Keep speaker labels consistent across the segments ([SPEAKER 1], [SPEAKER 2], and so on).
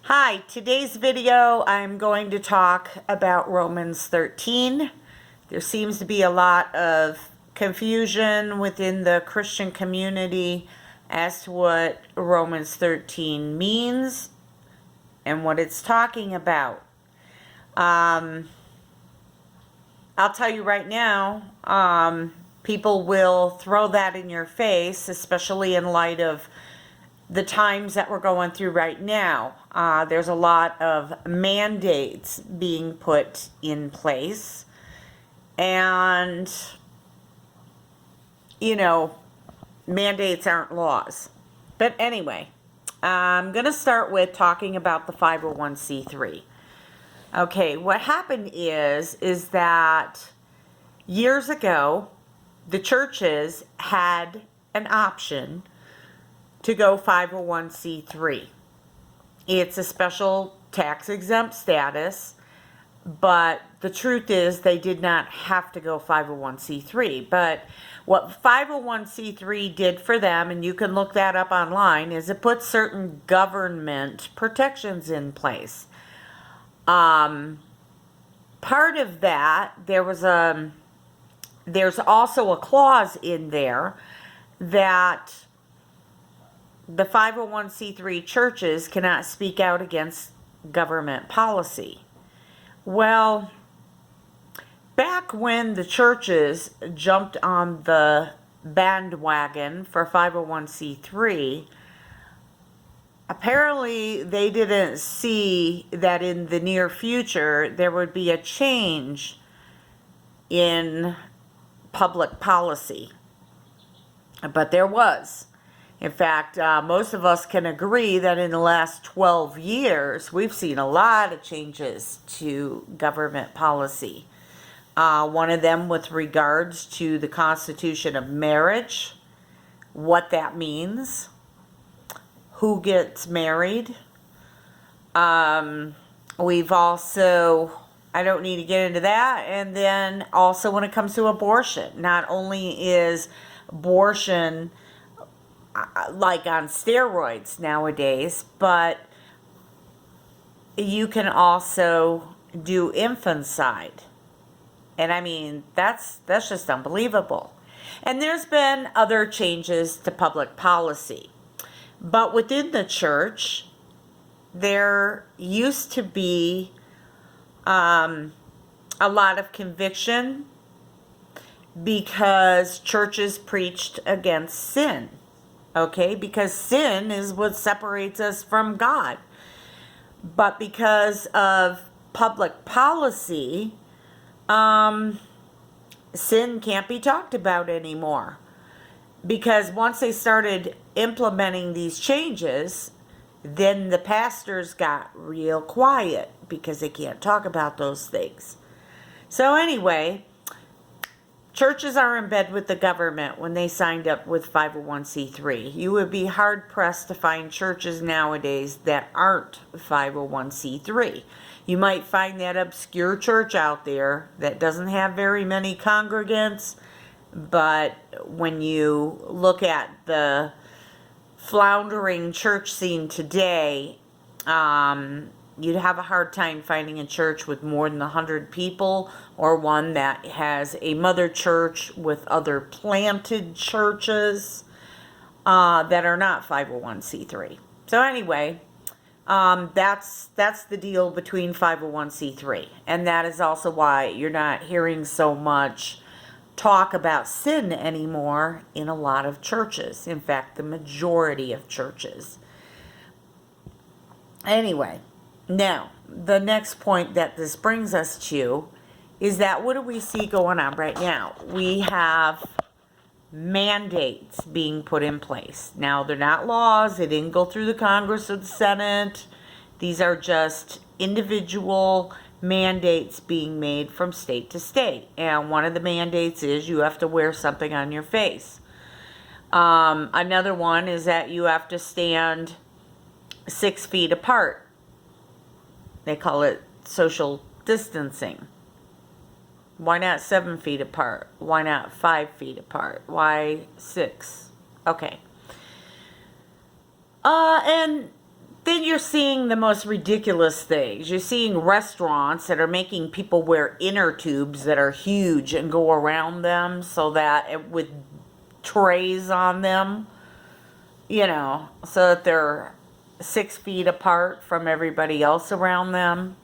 [SPEAKER 1] Hi, today's video I'm going to talk about Romans 13. There seems to be a lot of confusion within the Christian community as to what Romans 13 means and what it's talking about. I'll tell you right now, people will throw that in your face, especially in light of the times that we're going through right now. There's a lot of mandates being put in place. And, mandates aren't laws. But anyway, I'm going to start with talking about the 501c3. Okay, what happened is that years ago, the churches had an option to go 501c3. It's a special tax exempt status, but the truth is they did not have to go 501c3. But what 501c3 did for them, and you can look that up online, is it put certain government protections in place. Part of that, there's also a clause in there that the 501c3 churches cannot speak out against government policy. Well, back when the churches jumped on the bandwagon for 501c3, apparently they didn't see that in the near future there would be a change in public policy. But there was. In fact, most of us can agree that in the last 12 years, we've seen a lot of changes to government policy. One of them with regards to the constitution of marriage, what that means, who gets married. We've also, I don't need to get into that. And then also when it comes to abortion, not only is abortion like on steroids nowadays, but you can also do infanticide. And I mean, that's just unbelievable. And there's been other changes to public policy. But within the church, there used to be a lot of conviction because churches preached against sin. Okay, because sin is what separates us from God. But because of public policy, sin can't be talked about anymore. Because once they started implementing these changes, then the pastors got real quiet because they can't talk about those things. So anyway, churches are in bed with the government when they signed up with 501c3. You would be hard-pressed to find churches nowadays that aren't 501c3. You might find that obscure church out there that doesn't have very many congregants, but when you look at the floundering church scene today, you'd have a hard time finding a church with more than 100 people or one that has a mother church with other planted churches that are not 501c3. So anyway, that's the deal between 501c3. And that is also why you're not hearing so much talk about sin anymore in a lot of churches. In fact, the majority of churches. Anyway, now, the next point that this brings us to is that what do we see going on right now? We have mandates being put in place. Now, they're not laws. They didn't go through the Congress or the Senate. These are just individual mandates being made from state to state. And one of the mandates is you have to wear something on your face. Another one is that you have to stand 6 feet apart. They call it social distancing. Why not 7 feet apart? Why not 5 feet apart? Why 6? Okay. And then you're seeing the most ridiculous things. You're seeing restaurants that are making people wear inner tubes that are huge and go around them so that with trays on them, so that they're 6 feet apart from everybody else around them.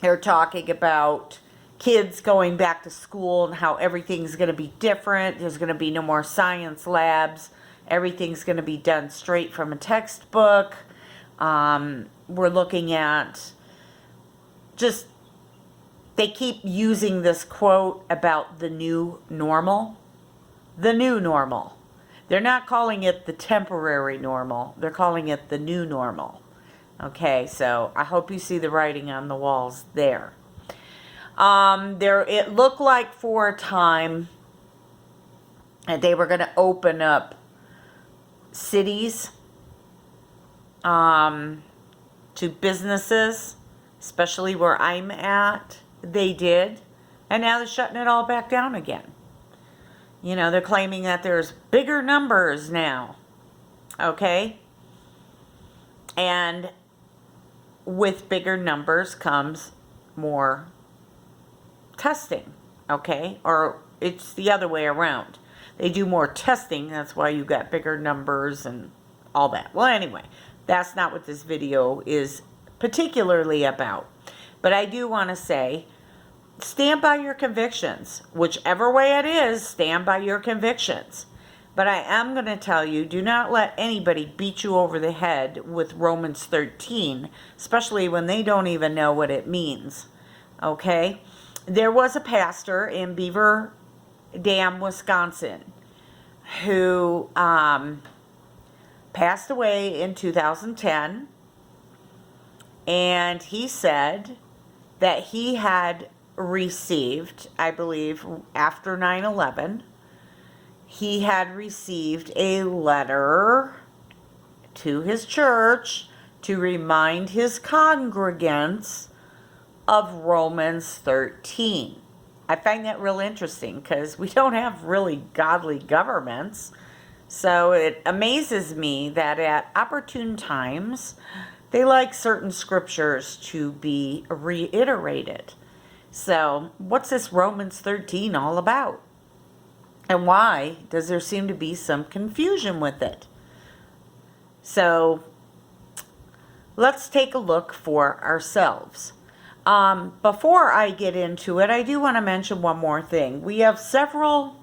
[SPEAKER 1] They're talking about kids going back to school and how everything's going to be different. There's going to be no more science labs. Everything's going to be done straight from a textbook. We're looking at they keep using this quote about the new normal. The new normal. They're not calling it the temporary normal. They're calling it the new normal. Okay, so I hope you see the writing on the walls there. It looked like for a time that they were going to open up cities to businesses, especially where I'm at. They did, and now they're shutting it all back down again. They're claiming that there's bigger numbers now. Okay? And with bigger numbers comes more testing. Okay? Or it's the other way around. They do more testing. That's why you got bigger numbers and all that. Well, anyway, that's not what this video is particularly about. But I do want to say, stand by your convictions. Whichever way it is, stand by your convictions. But I am going to tell you, do not let anybody beat you over the head with Romans 13, especially when they don't even know what it means. Okay? There was a pastor in Beaver Dam, Wisconsin, who passed away in 2010. And he said that he had received, I believe, after 9/11, he had received a letter to his church to remind his congregants of Romans 13. I find that real interesting because we don't have really godly governments. So it amazes me that at opportune times, they like certain scriptures to be reiterated. So what's this Romans 13 all about? And why does there seem to be some confusion with it? So let's take a look for ourselves. Before I get into it, I do want to mention one more thing. We have several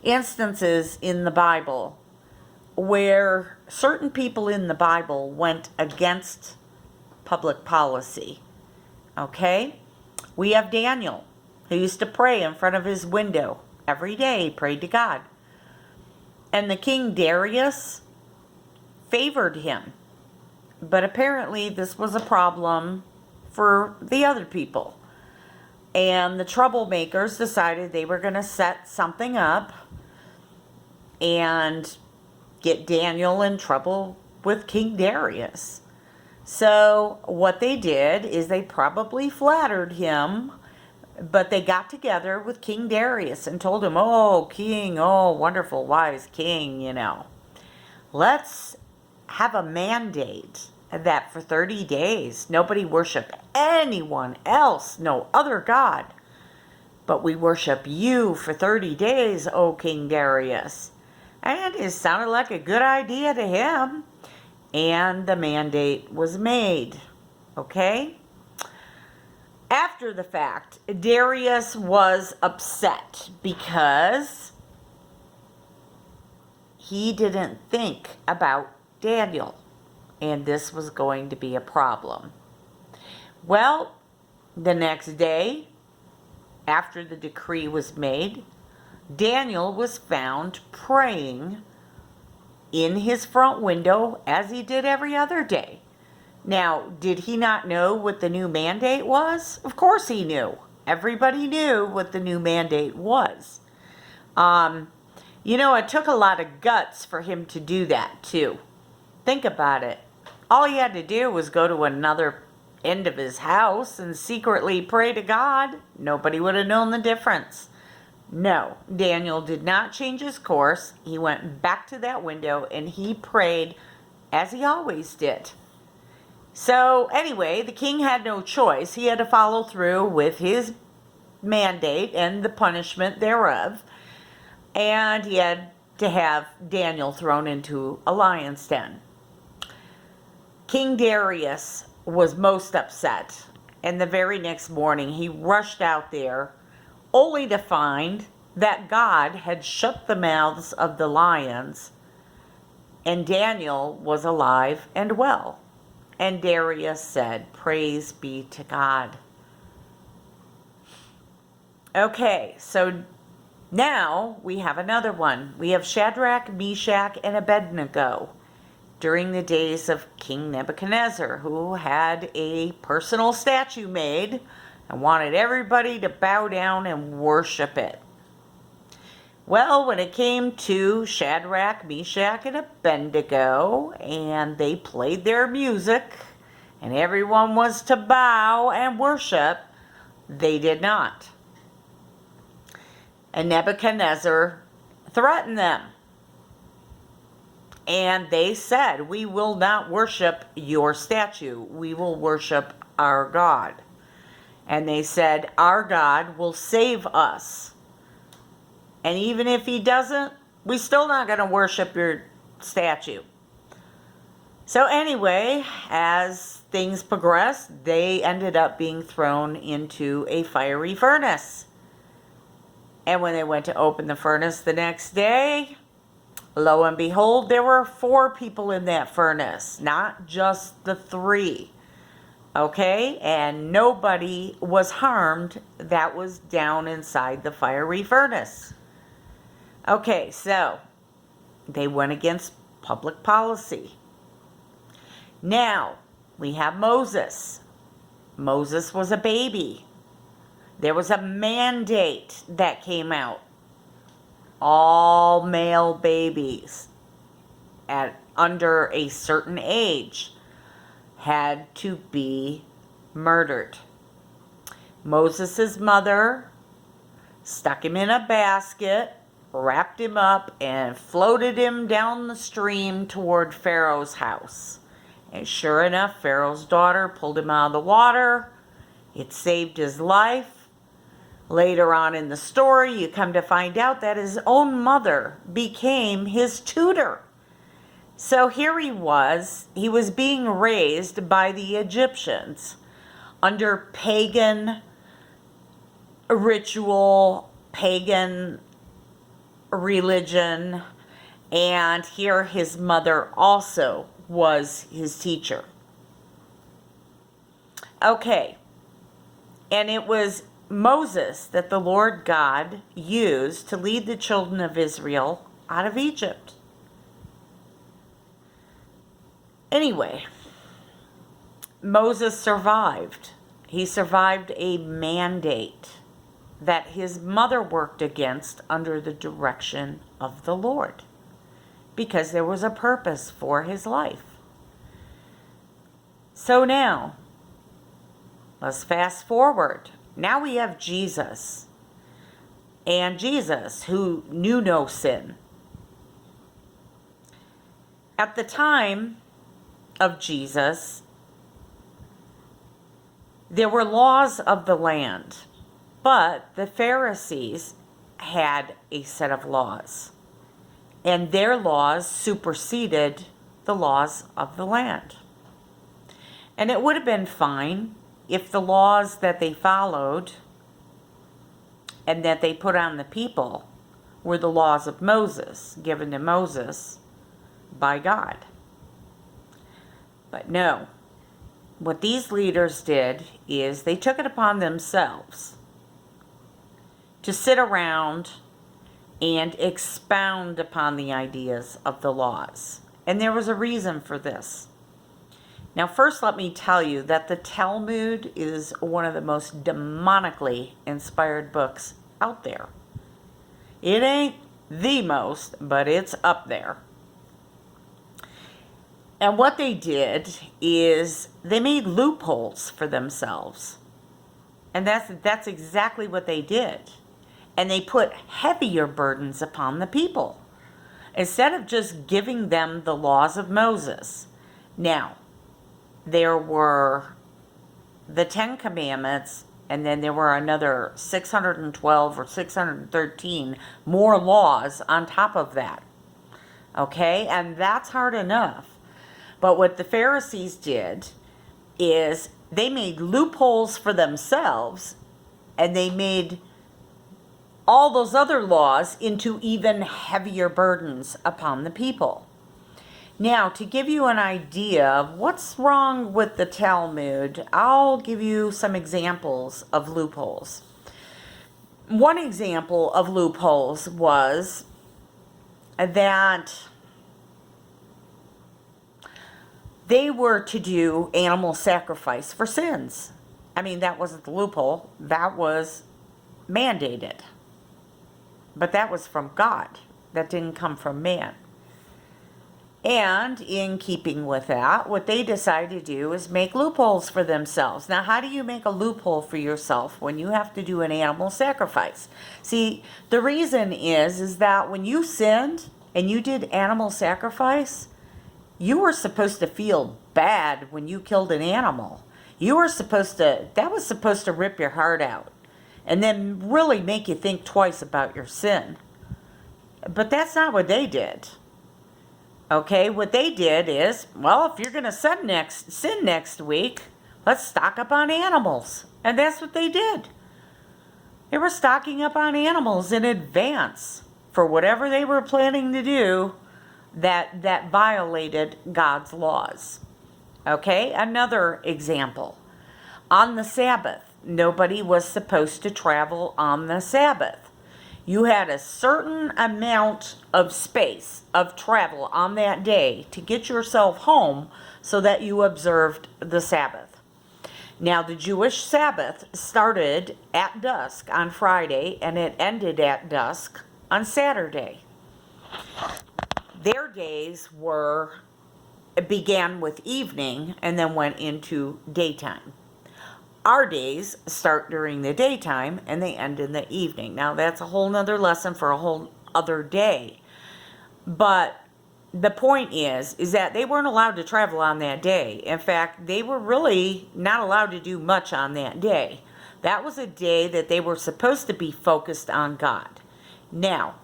[SPEAKER 1] instances in the Bible where certain people in the Bible went against public policy. Okay? We have Daniel, who used to pray in front of his window every day, prayed to God. And the king Darius favored him. But apparently this was a problem for the other people. And the troublemakers decided they were going to set something up and get Daniel in trouble with King Darius. So what they did is they probably flattered him, but they got together with King Darius and told him, "Oh, king, oh, wonderful, wise king, let's have a mandate that for 30 days, nobody worship anyone else, no other god, but we worship you for 30 days, O King Darius." And it sounded like a good idea to him. And the mandate was made. Okay? After the fact, Darius was upset because he didn't think about Daniel. And this was going to be a problem. Well, the next day, after the decree was made, Daniel was found praying in his front window as he did every other day. Now, did he not know what the new mandate was? Of course he knew. Everybody knew what the new mandate was. It took a lot of guts for him to do that too. Think about it. All he had to do was go to another end of his house and secretly pray to God. Nobody would have known the difference. No, Daniel did not change his course. He went back to that window and he prayed as he always did. So anyway, the king had no choice. He had to follow through with his mandate and the punishment thereof. And he had to have Daniel thrown into a lion's den. King Darius was most upset. And the very next morning, he rushed out there only to find that God had shut the mouths of the lions and Daniel was alive and well. And Darius said, "Praise be to God." Okay, so now we have another one. We have Shadrach, Meshach, and Abednego during the days of King Nebuchadnezzar, who had a personal statue made and wanted everybody to bow down and worship it. Well, when it came to Shadrach, Meshach, and Abednego, and they played their music, and everyone was to bow and worship, they did not. And Nebuchadnezzar threatened them. And they said, "We will not worship your statue. We will worship our God." And they said, "Our God will save us. And even if he doesn't, we're still not going to worship your statue." So anyway, as things progressed, they ended up being thrown into a fiery furnace. And when they went to open the furnace the next day, lo and behold, there were 4 people in that furnace, not just the 3. Okay, and nobody was harmed that was down inside the fiery furnace. Okay, so they went against public policy. Now, we have Moses. Moses was a baby. There was a mandate that came out. All male babies under a certain age had to be murdered. Moses' mother stuck him in a basket, wrapped him up, and floated him down the stream toward Pharaoh's house. And sure enough, Pharaoh's daughter pulled him out of the water. It saved his life. Later on in the story, you come to find out that his own mother became his tutor. So here he was being raised by the Egyptians under pagan ritual, pagan religion, and here his mother also was his teacher. Okay, and it was Moses that the Lord God used to lead the children of Israel out of Egypt. Anyway, Moses survived. He survived a mandate that his mother worked against under the direction of the Lord, because there was a purpose for his life. So now, let's fast forward. Now we have Jesus. And Jesus, who knew no sin. At the time of Jesus, there were laws of the land, but the Pharisees had a set of laws, and their laws superseded the laws of the land. And it would have been fine if the laws that they followed and that they put on the people were the laws of Moses, given to Moses by God. But no, what these leaders did is they took it upon themselves to sit around and expound upon the ideas of the laws. And there was a reason for this. Now, first, let me tell you that the Talmud is one of the most demonically inspired books out there. It ain't the most, but it's up there. And what they did is they made loopholes for themselves. And that's exactly what they did. and they put heavier burdens upon the people instead of just giving them the laws of Moses. Now, there were the 10 Commandments, and then there were another 612 or 613 more laws on top of that. Okay, and that's hard enough. But what the Pharisees did is they made loopholes for themselves, and they made all those other laws into even heavier burdens upon the people. Now, to give you an idea of what's wrong with the Talmud, I'll give you some examples of loopholes. One example of loopholes was that they were to do animal sacrifice for sins. I mean, that wasn't the loophole. That was mandated. But that was from God. That didn't come from man. And in keeping with that, what they decided to do is make loopholes for themselves. Now, how do you make a loophole for yourself when you have to do an animal sacrifice? See, the reason is that when you sinned and you did animal sacrifice, you were supposed to feel bad when you killed an animal. That was supposed to rip your heart out and then really make you think twice about your sin. But that's not what they did. Okay, what they did is, well, if you're going to sin next week, let's stock up on animals. And that's what they did. They were stocking up on animals in advance for whatever they were planning to do that violated God's laws. Okay, another example. On the Sabbath, nobody was supposed to travel on the Sabbath. You had a certain amount of space of travel on that day to get yourself home so that you observed the Sabbath. Now, the Jewish Sabbath started at dusk on Friday and it ended at dusk on Saturday. Their days began with evening and then went into daytime. Our days start during the daytime and they end in the evening. Now, that's a whole nother lesson for a whole other day. But the point is that they weren't allowed to travel on that day. In fact, they were really not allowed to do much on that day. That was a day that they were supposed to be focused on God. Now,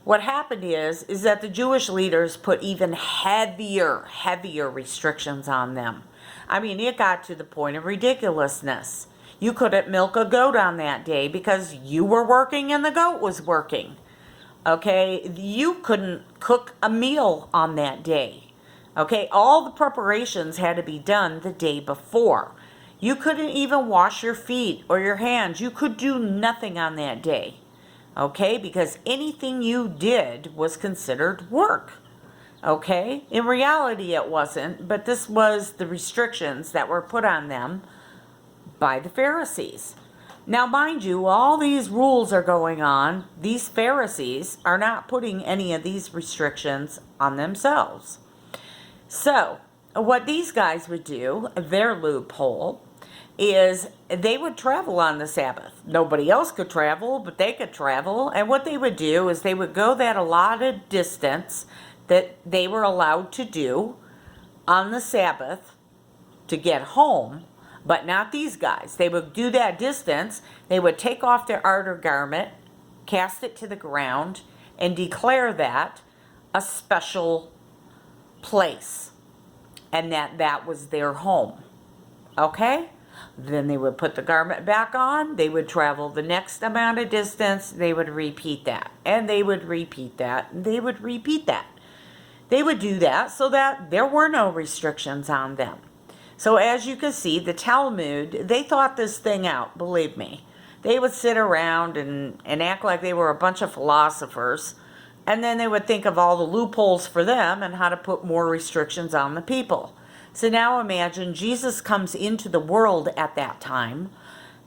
[SPEAKER 1] what happened is that the Jewish leaders put even heavier restrictions on them. I mean, it got to the point of ridiculousness. You couldn't milk a goat on that day because you were working and the goat was working. Okay, you couldn't cook a meal on that day. Okay, all the preparations had to be done the day before. You couldn't even wash your feet or your hands. You could do nothing on that day. Okay, because anything you did was considered work. Okay, in reality it wasn't, but this was the restrictions that were put on them by the Pharisees. Now, mind you, all these rules are going on. These Pharisees are not putting any of these restrictions on themselves. So, what these guys would do, their loophole, is they would travel on the Sabbath. Nobody else could travel, but they could travel. And what they would do is they would go that allotted distance that they were allowed to do on the Sabbath to get home, but not these guys. They would do that distance. They would take off their outer garment, cast it to the ground, and declare that a special place, and that was their home. Okay? Then they would put the garment back on, they would travel the next amount of distance, they would repeat that, and they would repeat that, and they would repeat that. They would do that so that there were no restrictions on them. So as you can see, the Talmud, they thought this thing out, believe me. They would sit around and act like they were a bunch of philosophers, and then they would think of all the loopholes for them and how to put more restrictions on the people. So now imagine Jesus comes into the world at that time,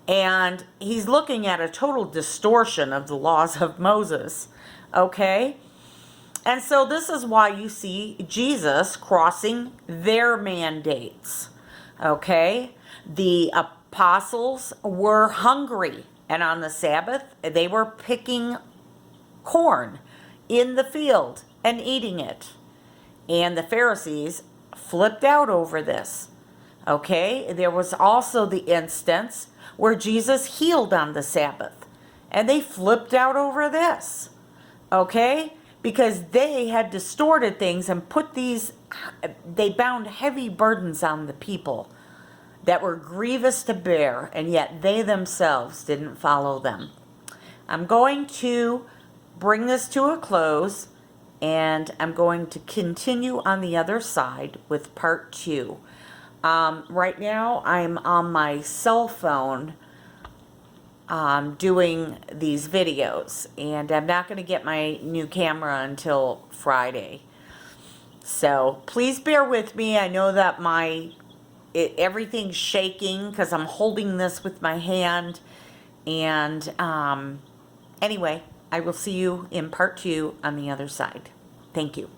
[SPEAKER 1] and he's looking at a total distortion of the laws of Moses, okay? And so this is why you see Jesus crossing their mandates, okay? The apostles were hungry, and on the Sabbath, they were picking corn in the field and eating it. And the Pharisees flipped out over this. Okay, there was also the instance where Jesus healed on the Sabbath, and they flipped out over this. Okay, because they had distorted things and they bound heavy burdens on the people that were grievous to bear, and yet they themselves didn't follow them. I'm going to bring this to a close, and I'm going to continue on the other side with part 2. Right now, I'm on my cell phone doing these videos, and I'm not going to get my new camera until Friday. So please bear with me. I know that everything's shaking because I'm holding this with my hand. And anyway, I will see you in part 2 on the other side. Thank you.